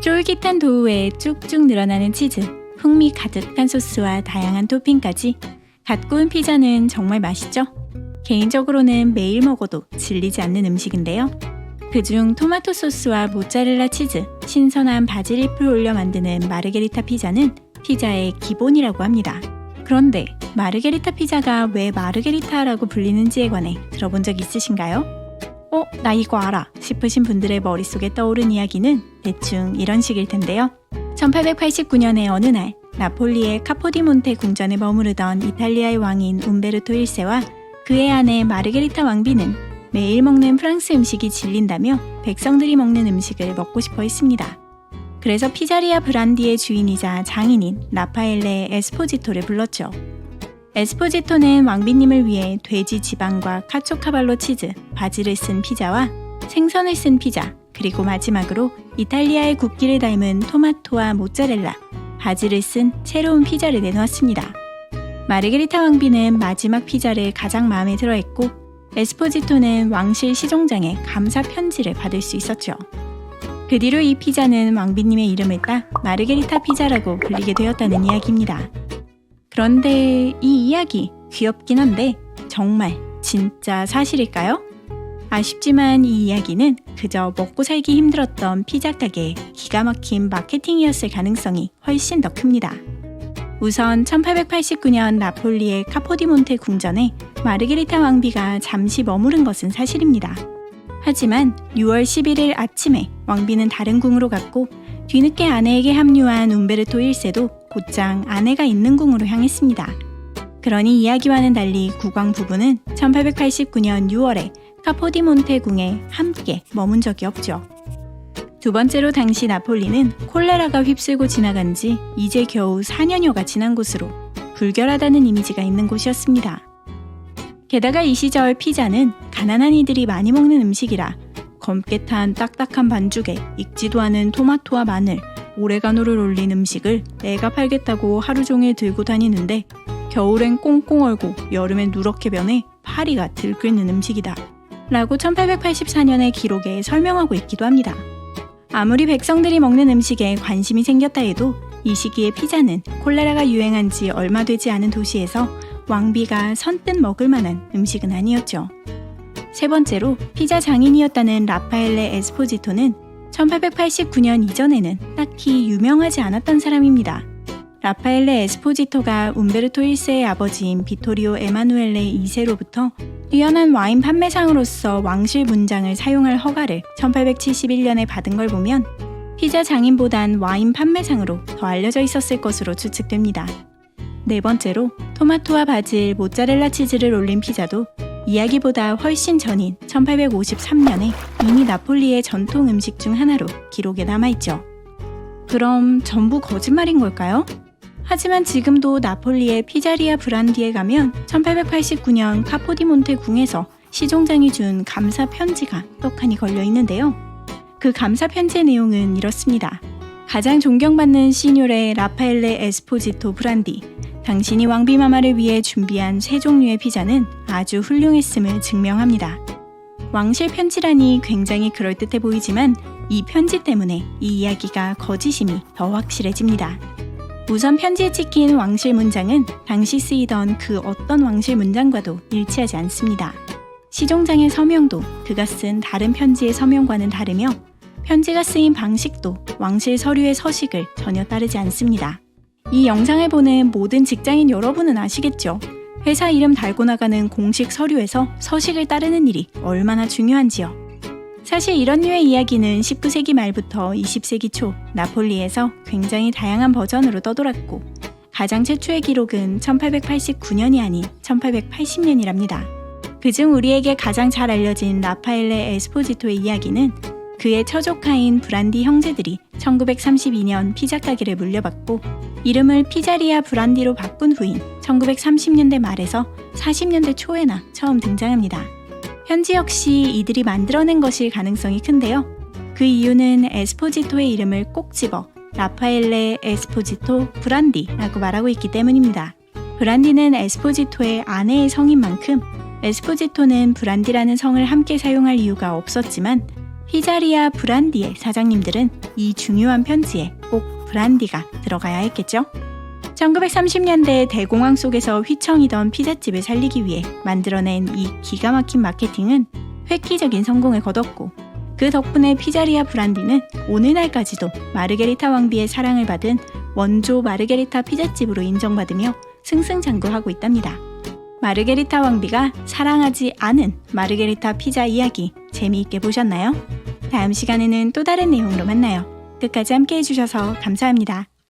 쫄깃한 도우에 쭉쭉 늘어나는 치즈, 풍미 가득한 소스와 다양한 토핑까지 갓 구운 피자는 정말 맛있죠? 개인적으로는 매일 먹어도 질리지 않는 음식인데요. 그중 토마토 소스와 모짜렐라 치즈, 신선한 바질 잎을 올려 만드는 마르게리타 피자는 피자의 기본이라고 합니다. 그런데 마르게리타 피자가 왜 마르게리타라고 불리는지에 관해 들어본 적 있으신가요? 나 이거 알아 싶으신 분들의 머릿속에 떠오른 이야기는 대충 이런 식일 텐데요. 1889년의 어느 날 나폴리의 카포디몬테 궁전에 머무르던 이탈리아의 왕인 움베르토 1세와 그의 아내 마르게리타 왕비는 매일 먹는 프랑스 음식이 질린다며 백성들이 먹는 음식을 먹고 싶어 했습니다. 그래서 피자리아 브란디의 주인이자 장인인 라파엘레 에스포지토를 불렀죠. 에스포지토는 왕비님을 위해 돼지 지방과 카초카발로 치즈, 바질을 쓴 피자와 생선을 쓴 피자, 그리고 마지막으로 이탈리아의 국기를 닮은 토마토와 모짜렐라, 바질을 쓴 새로운 피자를 내놓았습니다. 마르게리타 왕비는 마지막 피자를 가장 마음에 들어했고 에스포지토는 왕실 시종장에 감사 편지를 받을 수 있었죠. 그 뒤로 이 피자는 왕비님의 이름을 따 마르게리타 피자라고 불리게 되었다는 이야기입니다. 그런데 이 이야기 귀엽긴 한데 정말 진짜 사실일까요? 아쉽지만 이 이야기는 그저 먹고 살기 힘들었던 피자 가게의 기가 막힌 마케팅이었을 가능성이 훨씬 더 큽니다. 우선 1889년 나폴리의 카포디몬테 궁전에 마르게리타 왕비가 잠시 머무른 것은 사실입니다. 하지만 6월 11일 아침에 왕비는 다른 궁으로 갔고 뒤늦게 아내에게 합류한 움베르토 1세도 곧장 아내가 있는 궁으로 향했습니다. 그러니 이야기와는 달리 국왕 부부는 1889년 6월에 카포디몬테 궁에 함께 머문 적이 없죠. 두 번째로 당시 나폴리는 콜레라가 휩쓸고 지나간 지 이제 겨우 4년여가 지난 곳으로 불결하다는 이미지가 있는 곳이었습니다. 게다가 이 시절 피자는 가난한 이들이 많이 먹는 음식이라 검게 탄 딱딱한 반죽에 익지도 않은 토마토와 마늘, 오레가노를 올린 음식을 내가 팔겠다고 하루 종일 들고 다니는데 겨울엔 꽁꽁 얼고 여름엔 누렇게 변해 파리가 들끓는 음식이다 라고 1884년의 기록에 설명하고 있기도 합니다. 아무리 백성들이 먹는 음식에 관심이 생겼다 해도 이 시기에 피자는 콜레라가 유행한 지 얼마 되지 않은 도시에서 왕비가 선뜻 먹을 만한 음식은 아니었죠. 세 번째로 피자 장인이었다는 라파엘레 에스포지토는 1889년 이전에는 딱히 유명하지 않았던 사람입니다. 라파엘레 에스포지토가 움베르토 1세의 아버지인 비토리오 에마누엘레 2세로부터 뛰어난 와인 판매상으로서 왕실 문장을 사용할 허가를 1871년에 받은 걸 보면 피자 장인보단 와인 판매상으로 더 알려져 있었을 것으로 추측됩니다. 네 번째로 토마토와 바질, 모짜렐라 치즈를 올린 피자도 이야기보다 훨씬 전인 1853년에 이미 나폴리의 전통 음식 중 하나로 기록에 남아있죠. 그럼 전부 거짓말인 걸까요? 하지만 지금도 나폴리의 피자리아 브란디에 가면 1889년 카포디몬테 궁에서 시종장이 준 감사 편지가 떡하니 걸려 있는데요. 그 감사 편지의 내용은 이렇습니다. 가장 존경받는 시뇨레 라파엘레 에스포지토 브란디, 당신이 왕비마마를 위해 준비한 세 종류의 피자는 아주 훌륭했음을 증명합니다. 왕실 편지라니 굉장히 그럴듯해 보이지만 이 편지 때문에 이 이야기가 거짓임이 더 확실해집니다. 우선 편지에 찍힌 왕실 문장은 당시 쓰이던 그 어떤 왕실 문장과도 일치하지 않습니다. 시종장의 서명도 그가 쓴 다른 편지의 서명과는 다르며 편지가 쓰인 방식도 왕실 서류의 서식을 전혀 따르지 않습니다. 이 영상을 보는 모든 직장인 여러분은 아시겠죠? 회사 이름 달고 나가는 공식 서류에서 서식을 따르는 일이 얼마나 중요한지요. 사실 이런 류의 이야기는 19세기 말부터 20세기 초 나폴리에서 굉장히 다양한 버전으로 떠돌았고 가장 최초의 기록은 1889년이 아닌 1880년이랍니다. 그중 우리에게 가장 잘 알려진 라파엘레 에스포지토의 이야기는 그의 처조카인 브란디 형제들이 1932년 피자 가게를 물려받고 이름을 피자리아 브란디로 바꾼 후인 1930년대 말에서 40년대 초에나 처음 등장합니다. 편지 역시 이들이 만들어낸 것일 가능성이 큰데요. 그 이유는 에스포지토의 이름을 꼭 집어 라파엘레 에스포지토 브란디라고 말하고 있기 때문입니다. 브란디는 에스포지토의 아내의 성인 만큼 에스포지토는 브란디라는 성을 함께 사용할 이유가 없었지만 피자리아 브란디의 사장님들은 이 중요한 편지에 꼭 브란디가 들어가야 했겠죠? 1930년대 대공황 속에서 휘청이던 피자집을 살리기 위해 만들어낸 이 기가 막힌 마케팅은 획기적인 성공을 거뒀고, 그 덕분에 피자리아 브란디는 오늘날까지도 마르게리타 왕비의 사랑을 받은 원조 마르게리타 피자집으로 인정받으며 승승장구하고 있답니다. 마르게리타 왕비가 사랑하지 않은 마르게리타 피자 이야기 재미있게 보셨나요? 다음 시간에는 또 다른 내용으로 만나요. 끝까지 함께 해주셔서 감사합니다.